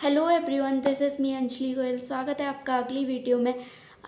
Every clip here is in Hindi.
Hello everyone, this is me Anjali Goyal. स्वागत है आपका अगली वीडियो में।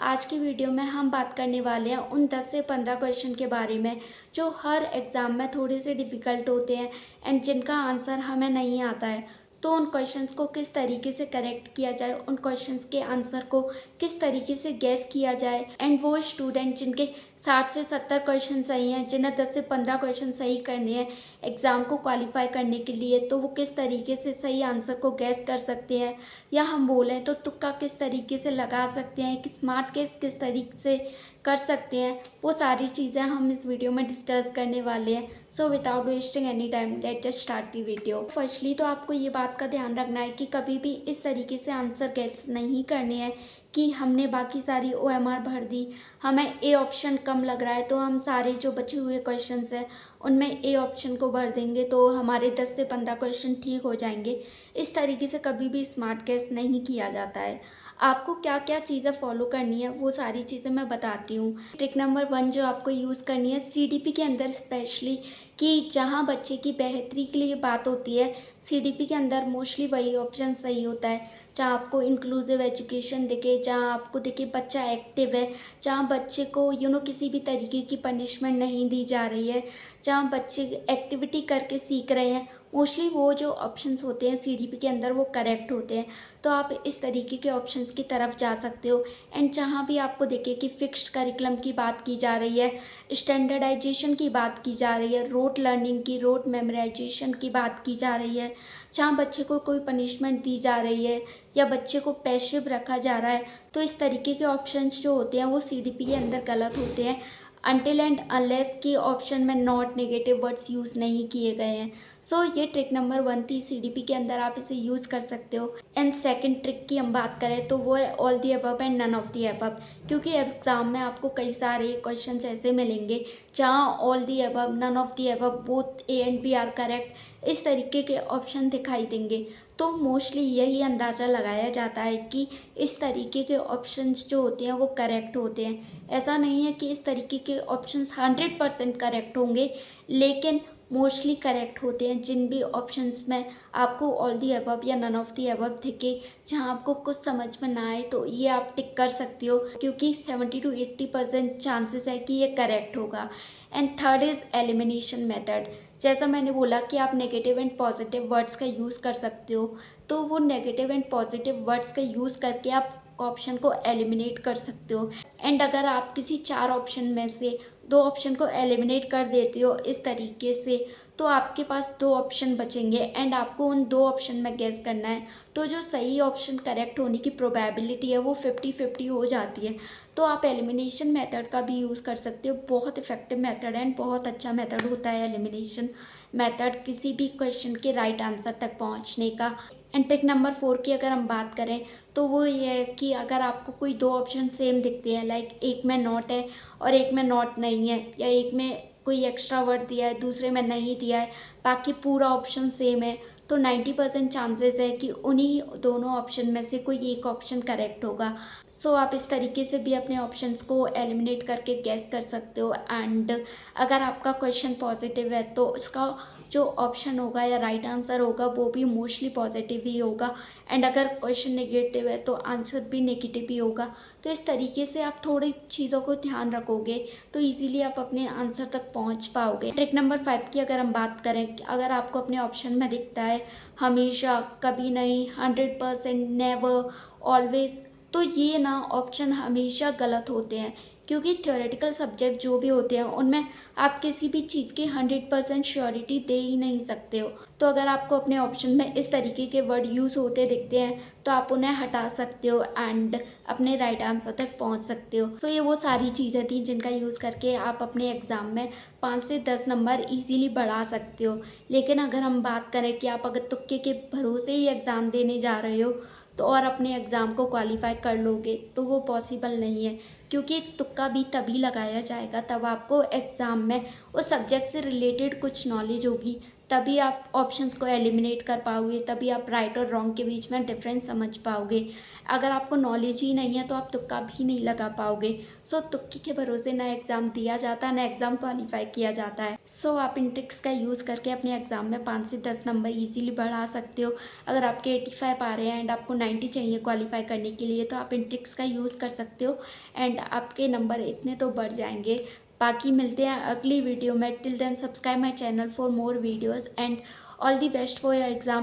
आज की वीडियो में हम बात करने वाले हैं उन 10 से 15 क्वेश्चन के बारे में जो हर एग्ज़ाम में थोड़े से डिफ़िकल्ट होते हैं एंड जिनका आंसर हमें नहीं आता है। तो उन क्वेश्चंस को किस तरीके से करेक्ट किया जाए, उन क्वेश्चंस के आंसर को किस तरीके से गेस किया जाए एंड वो स्टूडेंट जिनके 60 से 70 क्वेश्चन सही हैं, जिन्हें 10 से 15 क्वेश्चन सही करने हैं एग्ज़ाम को क्वालिफाई करने के लिए, तो वो किस तरीके से सही आंसर को गैस कर सकते हैं, या हम बोलें तो तुक्का किस तरीके से लगा सकते हैं, एक स्मार्ट गेस किस तरीके से कर सकते हैं। वो सारी चीज़ें हम इस वीडियो में डिस्कस करने वाले हैं। So without wasting any time let just start the video. Firstly तो आपको ये बात का ध्यान रखना है कि कभी भी इस तरीके से आंसर गैस नहीं करने हैं कि हमने बाकी सारी OMR भर दी, हमें ए ऑप्शन कम लग रहा है तो हम सारे जो बचे हुए क्वेश्चंस हैं उनमें ए ऑप्शन को भर देंगे तो हमारे 10 से 15 क्वेश्चन ठीक हो जाएंगे। इस तरीके से कभी भी स्मार्ट गेस नहीं किया जाता है। आपको क्या क्या चीज़ें फॉलो करनी है वो सारी चीज़ें मैं बताती हूँ। ट्रिक नंबर 1 जो आपको यूज़ करनी है CDP के अंदर स्पेशली, कि जहाँ बच्चे की बेहतरी के लिए बात होती है, CDP के अंदर मोस्टली वही ऑप्शन सही होता है जहाँ आपको इंक्लूसिव एजुकेशन दिखे, जहाँ आपको दिखे बच्चा एक्टिव है, जहाँ बच्चे को किसी भी तरीके की पनिशमेंट नहीं दी जा रही है, जहाँ बच्चे एक्टिविटी करके सीख रहे हैं। मोस्टली वो जो ऑप्शंस होते हैं CDP के अंदर वो करेक्ट होते हैं। तो आप इस तरीके के ऑप्शंस की तरफ जा सकते हो। एंड जहाँ भी आपको देखे कि फिक्स्ड करिकुलम की बात की जा रही है, स्टैंडर्डाइजेशन की बात की जा रही है, रोट लर्निंग की, रोट मेमोराइजेशन की बात की जा रही है, जहाँ बच्चे को कोई पनिशमेंट दी जा रही है या बच्चे को पैसिव रखा जा रहा है, तो इस तरीके के ऑप्शंस जो होते हैं वो CDP के अंदर गलत होते हैं। अनटिल एंड अनलेस की ऑप्शन में नॉट नेगेटिव वर्ड्स यूज़ नहीं किए गए हैं। सो ये ट्रिक नंबर 1 थी, CDP के अंदर आप इसे यूज़ कर सकते हो। एंड सेकंड ट्रिक की हम बात करें तो वो है all the above and none of the above, क्योंकि एग्ज़ाम में आपको कई सारे क्वेश्चंस ऐसे मिलेंगे जहाँ all the above, none of the above, both A and B are correct, इस तरीके के ऑप्शन दिखाई देंगे। तो मोस्टली यही अंदाज़ा लगाया जाता है कि इस तरीके के ऑप्शंस जो होते हैं वो करेक्ट होते हैं। ऐसा नहीं है कि इस तरीके के ऑप्शंस 100% करेक्ट होंगे, लेकिन मोस्टली करेक्ट होते हैं जिन भी ऑप्शंस में आपको ऑल दी अबव या नन ऑफ दी अबव दिखे। जहाँ आपको कुछ समझ में ना आए तो ये आप टिक कर सकते हो, क्योंकि 70 to 80% चांसेस है कि ये करेक्ट होगा। And third is elimination method. जैसा मैंने बोला कि आप नेगेटिव एंड पॉजिटिव वर्ड्स का यूज़ कर सकते हो, तो वो नेगेटिव एंड पॉजिटिव वर्ड्स का यूज़ करके आप ऑप्शन को एलिमिनेट कर सकते हो। एंड अगर आप किसी 4 ऑप्शन में से 2 ऑप्शन को एलिमिनेट कर देते हो इस तरीके से, तो आपके पास 2 ऑप्शन बचेंगे एंड आपको उन 2 ऑप्शन में गेस करना है। तो जो सही ऑप्शन करेक्ट होने की प्रोबेबिलिटी है वो 50-50 हो जाती है। तो आप एलिमिनेशन मेथड का भी यूज़ कर सकते हो। बहुत इफेक्टिव मेथड है एंड बहुत अच्छा मेथड होता है एलिमिनेशन मेथड किसी भी क्वेश्चन के राइट आंसर तक पहुंचने का। एंड ट्रिक नंबर 4 की अगर हम बात करें तो वो ये है कि अगर आपको कोई 2 ऑप्शन सेम दिखते हैं, लाइक एक में नॉट है और एक में नॉट नहीं है, या एक में कोई एक्स्ट्रा वर्ड दिया है दूसरे में नहीं दिया है, बाकी पूरा ऑप्शन सेम है, तो 90% चांसेस है कि उन्हीं दोनों ऑप्शन में से कोई एक ऑप्शन करेक्ट होगा। सो आप इस तरीके से भी अपने ऑप्शंस को एलिमिनेट करके गैस कर सकते हो। एंड अगर आपका क्वेश्चन पॉजिटिव है तो उसका जो ऑप्शन होगा या राइट आंसर होगा वो भी मोस्टली पॉजिटिव ही होगा। एंड अगर क्वेश्चन नेगेटिव है तो आंसर भी नेगेटिव ही होगा। तो इस तरीके से आप थोड़ी चीज़ों को ध्यान रखोगे तो इजीली आप अपने आंसर तक पहुंच पाओगे। ट्रिक नंबर 5 की अगर हम बात करें, अगर आपको अपने ऑप्शन में दिखता है हमेशा, कभी नहीं, 100%, नेवर, ऑलवेज, तो ये ना ऑप्शन हमेशा गलत होते हैं, क्योंकि थ्योरेटिकल सब्जेक्ट जो भी होते हैं उनमें आप किसी भी चीज़ की 100% श्योरिटी दे ही नहीं सकते हो। तो अगर आपको अपने ऑप्शन में इस तरीके के वर्ड यूज़ होते दिखते हैं तो आप उन्हें हटा सकते हो एंड अपने राइट आंसर तक पहुंच सकते हो। सो ये वो सारी चीज़ें थी जिनका यूज़ करके आप अपने एग्ज़ाम में 5 से 10 नंबर ईजीली बढ़ा सकते हो। लेकिन अगर हम बात करें कि आप अगर तुक्के के भरोसे ही एग्ज़ाम देने जा रहे हो तो और अपने एग्ज़ाम को क्वालिफाई कर लोगे तो वो पॉसिबल नहीं है, क्योंकि तुक्का भी तभी लगाया जाएगा तब आपको एग्ज़ाम में उस सब्जेक्ट से रिलेटेड कुछ नॉलेज होगी, तभी आप ऑप्शंस को एलिमिनेट कर पाओगे, तभी आप राइट और रॉन्ग के बीच में डिफरेंस समझ पाओगे। अगर आपको नॉलेज ही नहीं है तो आप तुक्का भी नहीं लगा पाओगे। सो तुक्के के भरोसे ना एग्ज़ाम दिया जाता, ना एग्ज़ाम क्वालिफाई किया जाता है। सो आप इन ट्रिक्स का यूज़ करके अपने एग्ज़ाम में 5 से 10 नंबर ईज़िली बढ़ा सकते हो। अगर आपके 85 आ रहे हैं एंड आपको 90 चाहिए क्वालिफाई करने के लिए, तो आप इन ट्रिक्स का यूज़ कर सकते हो एंड आपके नंबर इतने तो बढ़ जाएंगे। बाकी मिलते हैं अगली वीडियो में। Till then subscribe my channel for more videos and all the best for your exam.